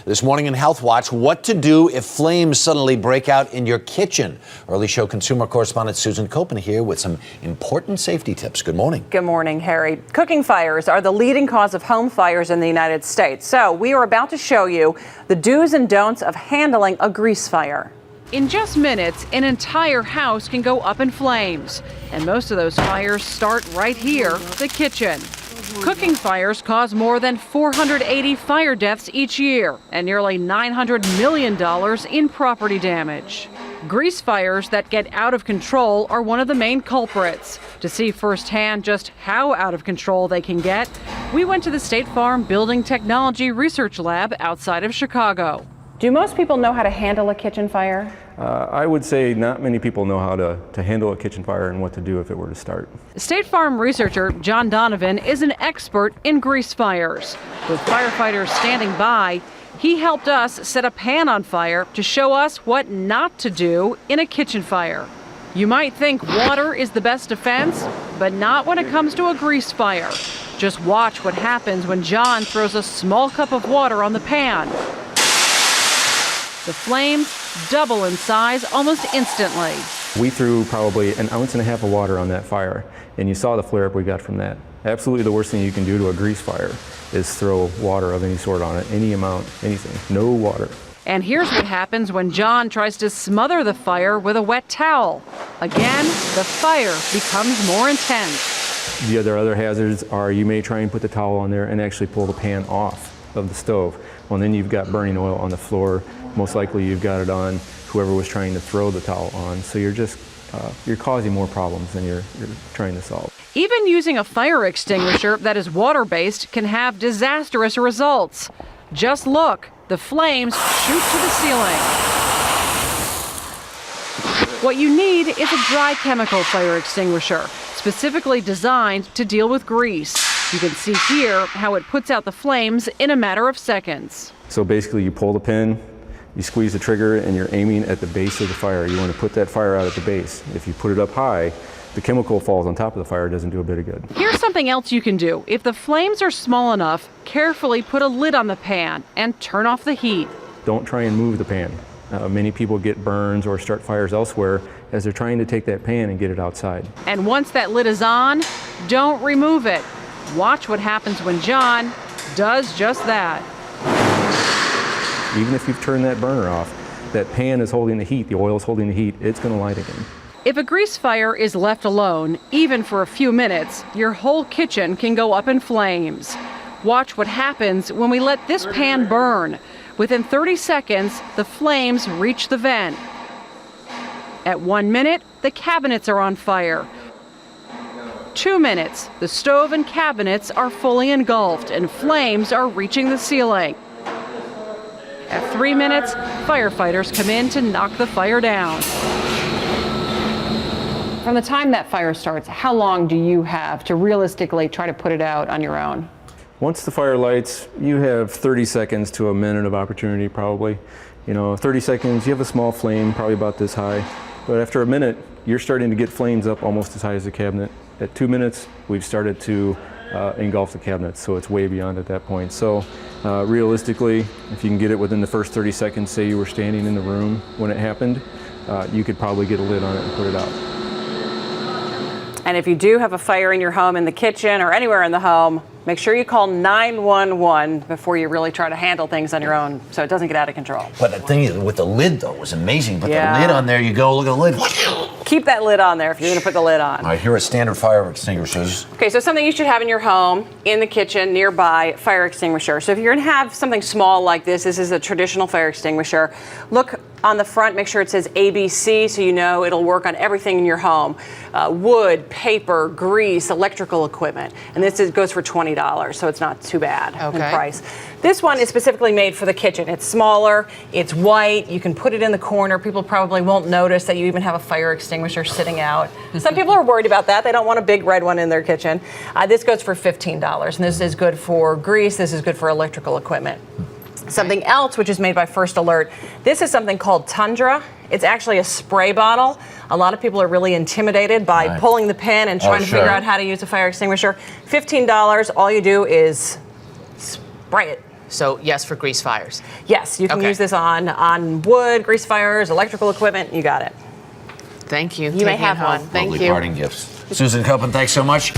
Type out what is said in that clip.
This morning in Health Watch, what to do if flames suddenly break out in your kitchen. Early Show consumer correspondent Susan Kopen here with some important safety tips. Good morning. Good morning, Harry. Cooking fires are the leading cause of home fires in the United States. So we are about to show you the do's and don'ts of handling a grease fire. In just minutes, an entire house can go up in flames. And most of those fires start right here, the kitchen. Cooking fires cause more than 480 fire deaths each year and nearly $900 million in property damage. Grease fires that get out of control are one of the main culprits. To see firsthand just how out of control they can get, we went to the State Farm Building Technology Research Lab outside of Chicago. Do most people know how to handle a kitchen fire? I would say not many people know how to handle a kitchen fire and what to do if it were to start. State Farm researcher John Donovan is an expert in grease fires. With firefighters standing by, he helped us set a pan on fire to show us what not to do in a kitchen fire. You might think water is the best defense, but not when it comes to a grease fire. Just watch what happens when John throws a small cup of water on the pan. The flames double in size almost instantly. We threw probably 1.5 ounces of water on that fire, and you saw the flare up we got from that. Absolutely the worst thing you can do to a grease fire is throw water of any sort on it, any amount, anything, no water. And here's what happens when John tries to smother the fire with a wet towel. Again, the fire becomes more intense. The other hazards are you may try and put the towel on there and actually pull the pan off of the stove. Well, then you've got burning oil on the floor. Most likely you've got it on whoever was trying to throw the towel on. So you're just, you're causing more problems than you're trying to solve. Even using a fire extinguisher that is water-based can have disastrous results. Just look, the flames shoot to the ceiling. What you need is a dry chemical fire extinguisher, specifically designed to deal with grease. You can see here how it puts out the flames in a matter of seconds. So basically you pull the pin, you squeeze the trigger, and you're aiming at the base of the fire. You want to put that fire out at the base. If you put it up high, the chemical falls on top of the fire, it doesn't do a bit of good. Here's something else you can do. If the flames are small enough, carefully put a lid on the pan and turn off the heat. Don't try and move the pan. Many people get burns or start fires elsewhere as they're trying to take that pan and get it outside. And once that lid is on, don't remove it. Watch what happens when John does just that. Even if you've turned that burner off, that pan is holding the heat, the oil is holding the heat, it's going to light again. If a grease fire is left alone, even for a few minutes, your whole kitchen can go up in flames. Watch what happens when we let this pan burn. Within 30 seconds, the flames reach the vent. At 1 minute, the cabinets are on fire. 2 minutes, the stove and cabinets are fully engulfed and flames are reaching the ceiling. At 3 minutes, firefighters come in to knock the fire down. From the time that fire starts, how long do you have to realistically try to put it out on your own? Once the fire lights, you have 30 seconds to a minute of opportunity probably. 30 seconds, you have a small flame, probably about this high. But after a minute, you're starting to get flames up almost as high as the cabinet. At 2 minutes, we've started to engulf the cabinet, so it's way beyond at that point. So realistically, if you can get it within the first 30 seconds, say you were standing in the room when it happened, you could probably get a lid on it and put it out. And if you do have a fire in your home, in the kitchen or anywhere in the home, make sure you call 911 before you really try to handle things on your own so it doesn't get out of control. But the thing is, with the lid, though, was amazing. Put the lid on there, you go, look at the lid. Keep that lid on there if you're going to put the lid on. All right, here are standard fire extinguishers. Okay, so something you should have in your home, in the kitchen, nearby, fire extinguisher. So if you're going to have something small like this is a traditional fire extinguisher. Look on the front, make sure it says ABC so you know it'll work on everything in your home. Wood, paper, grease, electrical equipment. And this goes for $20, so it's not too bad in price. This one is specifically made for the kitchen. It's smaller, it's white, you can put it in the corner. People probably won't notice that you even have a fire extinguisher sitting out. Some people are worried about that. They don't want a big red one in their kitchen. This goes for $15, and this is good for grease, this is good for electrical equipment. Something else which is made by First Alert, this is something called Tundra. It's actually a spray bottle. A lot of people are really intimidated by pulling the pin and trying to figure out how to use a fire extinguisher. $15, all you do is spray it. So yes, for grease fires. Yes, you can Okay. use this on wood, grease fires, electrical equipment. You got it. Thank you. You may Take me have home. one. Thank Lovely you. parting gifts. Susan Koppen, thanks so much.